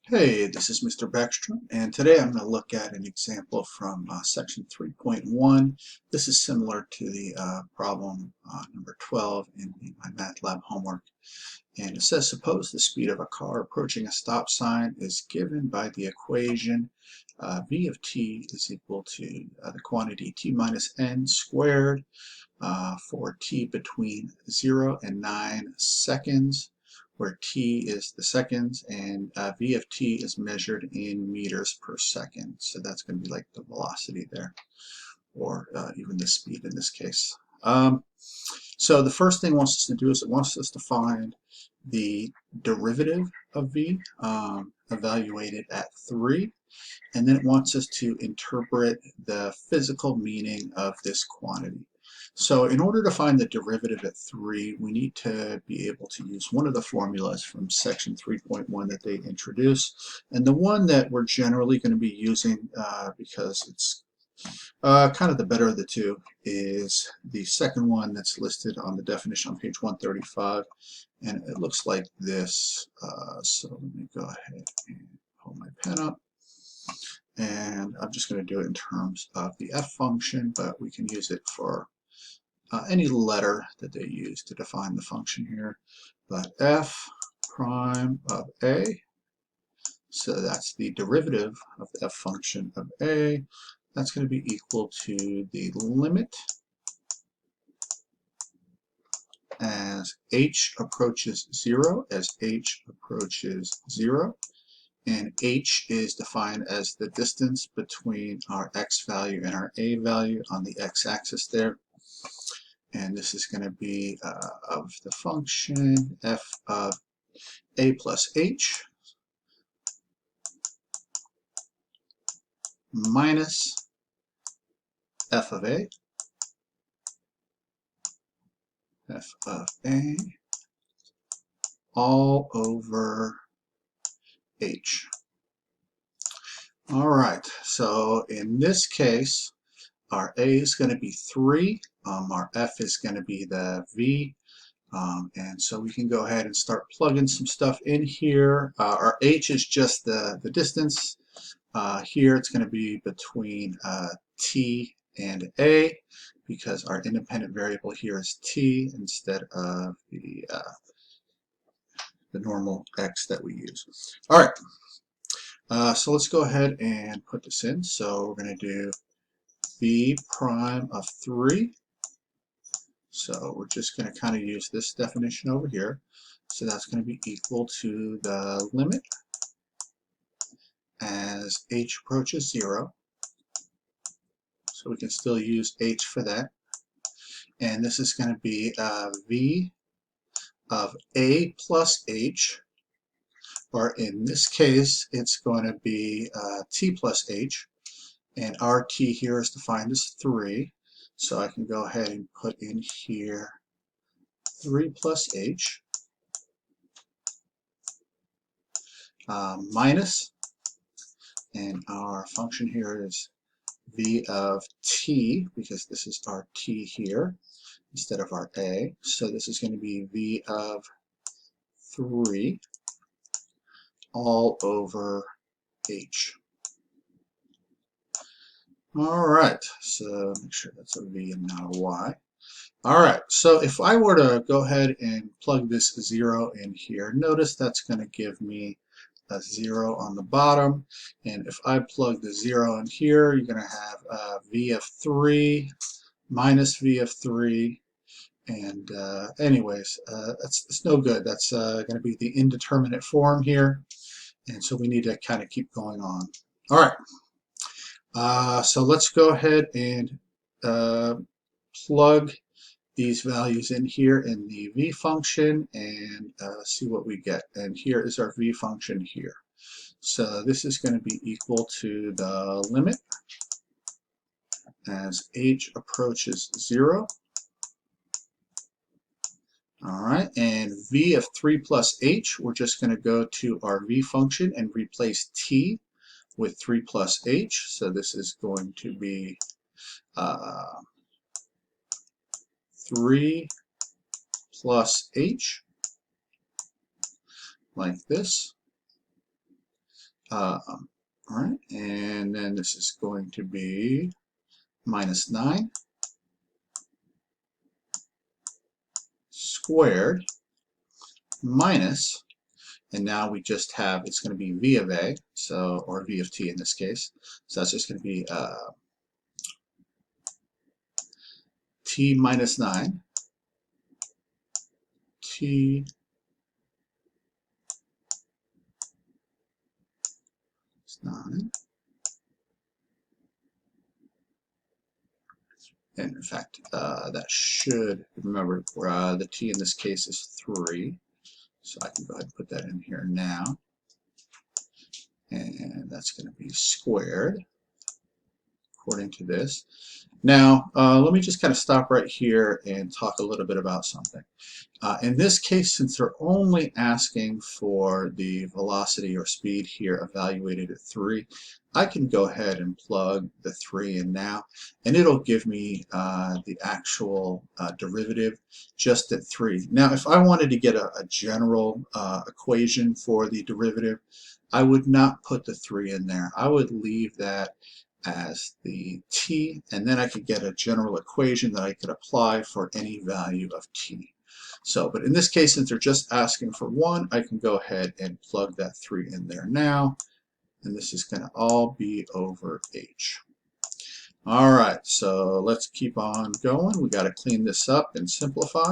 Hey, this is Mr. Beckstrom, and today I'm going to look at an example from section 3.1. This is similar to the problem number 12 in my MATLAB homework. And it says, suppose the speed of a car approaching a stop sign is given by the equation v of t is equal to the quantity t minus n squared for t between 0 and 9 seconds, where t is the seconds and v of t is measured in meters per second. So that's going to be like the velocity there, or even the speed in this case. So the first thing it wants us to do is it wants us to find the derivative of v, evaluated at 3, and then it wants us to interpret the physical meaning of this quantity. So in order to find the derivative at 3, we need to be able to use one of the formulas from section 3.1 that they introduce. And the one that we're generally going to be using, because it's kind of the better of the two, is the second one that's listed on the definition on page 135. And it looks like this. So let me go ahead and pull my pen up. And I'm just going to do it in terms of the f function, but we can use it for any letter that they use to define the function here. But f prime of a, so that's the derivative of the f function of a, that's going to be equal to the limit as h approaches 0, and h is defined as the distance between our x value and our a value on the x-axis there. And this is going to be of the function f of a plus h minus f of a, all over h. All right, so in this case, our a is going to be 3, our f is going to be the v, and so we can go ahead and start plugging some stuff in here. Our h is just the distance. Here it's going to be between t and a, because our independent variable here is t instead of the normal x that we use. All right, so let's go ahead and put this in. So we're going to do v prime of 3. So we're just going to kind of use this definition over here. So that's going to be equal to the limit as h approaches 0. So we can still use h for that. And this is going to be v of a plus h, or in this case, it's going to be t plus h. And our t here is defined as 3. So I can go ahead and put in here 3 plus h minus, and our function here is v of t, because this is our t here instead of our a. So this is going to be v of 3 all over h. All right, so make sure that's a v and not a y. All right, so if I were to go ahead and plug this 0 in here, notice that's going to give me a 0 on the bottom. And if I plug the 0 in here, you're going to have v of 3 minus v of 3. And anyways, it's no good. That's going to be the indeterminate form here. And so we need to kind of keep going on. All right, so let's go ahead and plug these values in here in the v function and see what we get. And here is our v function here. So this is going to be equal to the limit as h approaches 0. All right, and v of 3 plus h, we're just going to go to our v function and replace t with 3 plus h. So this is going to be 3 plus h, like this. All right, and then this is going to be minus 9 squared minus, and now we just have, it's going to be v of a, so, or v of t in this case. So that's just going to be t minus 9, t 9, and in fact, that should, remember, the t in this case is 3, so I can go ahead and put that in here now, and that's going to be squared according to this. Now, let me just kind of stop right here and talk a little bit about something. In this case, since they're only asking for the velocity or speed here evaluated at 3, I can go ahead and plug the 3 in now, and it'll give me the actual derivative just at 3. Now, if I wanted to get a general equation for the derivative, I would not put the 3 in there. I would leave that as the t, and then I could get a general equation that I could apply for any value of t. So, but in this case, since they're just asking for 1, I can go ahead and plug that 3 in there now, and this is going to all be over h. All right, so let's keep on going. We got to clean this up and simplify.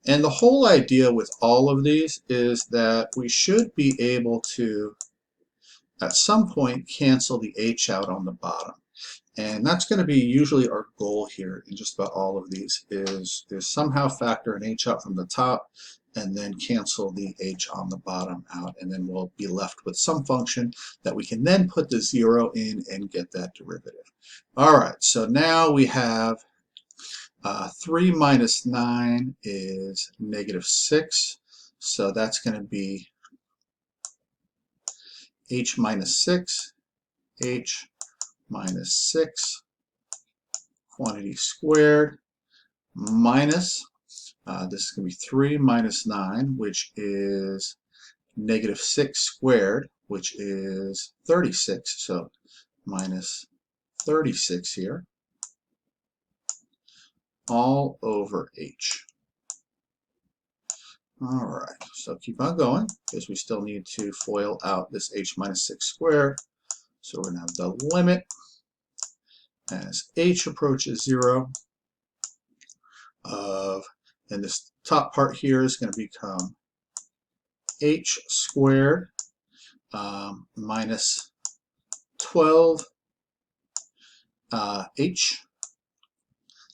And the whole idea with all of these is that we should be able to, at some point, cancel the h out on the bottom. And that's going to be usually our goal here in just about all of these, is somehow factor an h out from the top and then cancel the h on the bottom out, and then we'll be left with some function that we can then put the 0 in and get that derivative. All right, so now we have 3 minus 9 is negative 6, so that's going to be h minus 6, h minus 6 quantity squared minus, this is going to be 3 minus 9, which is negative 6 squared, which is 36, so minus 36 here, all over h. All right, so keep on going, because we still need to FOIL out this h minus 6 squared. So we're going to have the limit as h approaches 0 of, and this top part here is going to become h squared minus 12 h.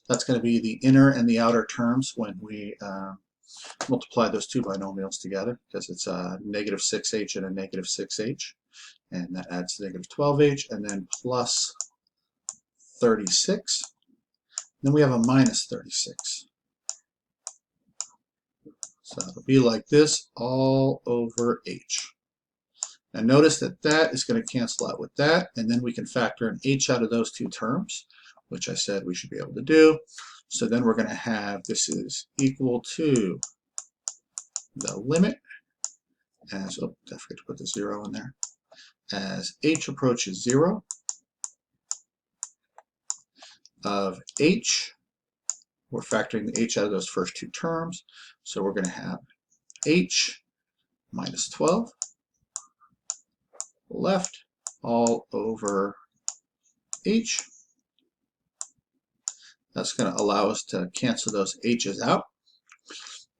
That's going to be the inner and the outer terms when we multiply those two binomials together, because it's a negative 6h and a negative 6h, and that adds negative 12h, and then plus 36. Then we have a minus 36. So it'll be like this all over h. Now notice that that is going to cancel out with that, and then we can factor an h out of those two terms, which I said we should be able to do. So then we're going to have, this is equal to the limit as, oh, I forgot to put the 0 in there, as h approaches 0 of h. We're factoring the h out of those first two terms, so we're going to have h minus 12 left all over h. That's going to allow us to cancel those h's out.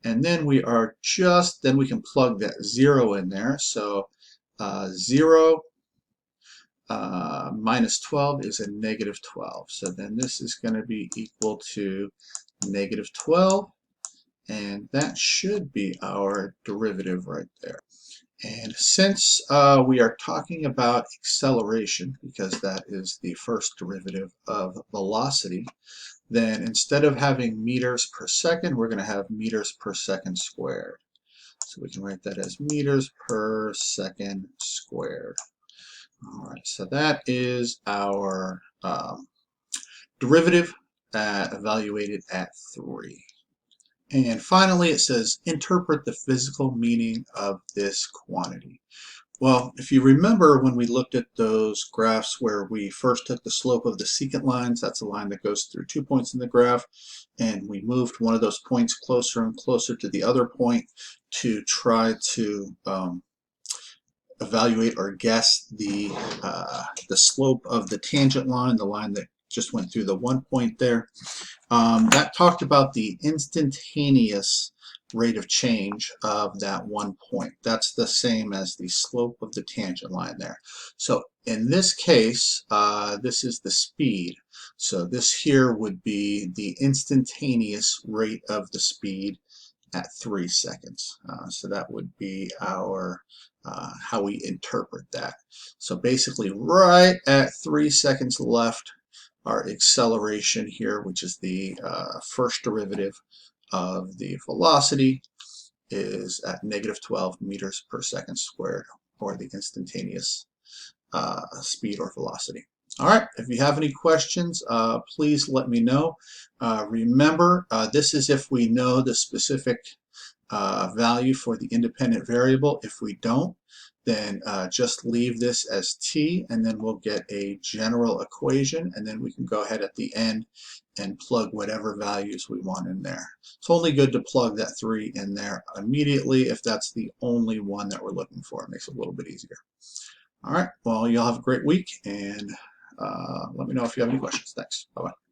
And then we are just, then we can plug that 0 in there. So 0 minus 12 is a negative 12. So then this is going to be equal to negative 12. And that should be our derivative right there. And since we are talking about acceleration, because that is the first derivative of velocity, then instead of having meters per second, we're going to have meters per second squared. So we can write that as meters per second squared. All right, so that is our derivative evaluated at 3. And finally, it says, interpret the physical meaning of this quantity. Well, if you remember when we looked at those graphs where we first took the slope of the secant lines, that's a line that goes through 2 points in the graph, and we moved one of those points closer and closer to the other point to try to evaluate or guess the slope of the tangent line, the line that just went through the 1 point there. That talked about the instantaneous rate of change of that 1 point. That's the same as the slope of the tangent line there. So in this case, this is the speed. So this here would be the instantaneous rate of the speed at 3 seconds. So that would be our how we interpret that. So basically right at 3 seconds left, our acceleration here, which is the first derivative of the velocity, is at -12 meters per second squared, or the instantaneous speed or velocity. All right, if you have any questions, please let me know. Remember, this is if we know the specific value for the independent variable. If we don't, then just leave this as t, and then we'll get a general equation, and then we can go ahead at the end and plug whatever values we want in there. It's only good to plug that 3 in there immediately if that's the only one that we're looking for. It makes it a little bit easier. All right, well, y'all have a great week, and let me know if you have any questions. Thanks. Bye-bye.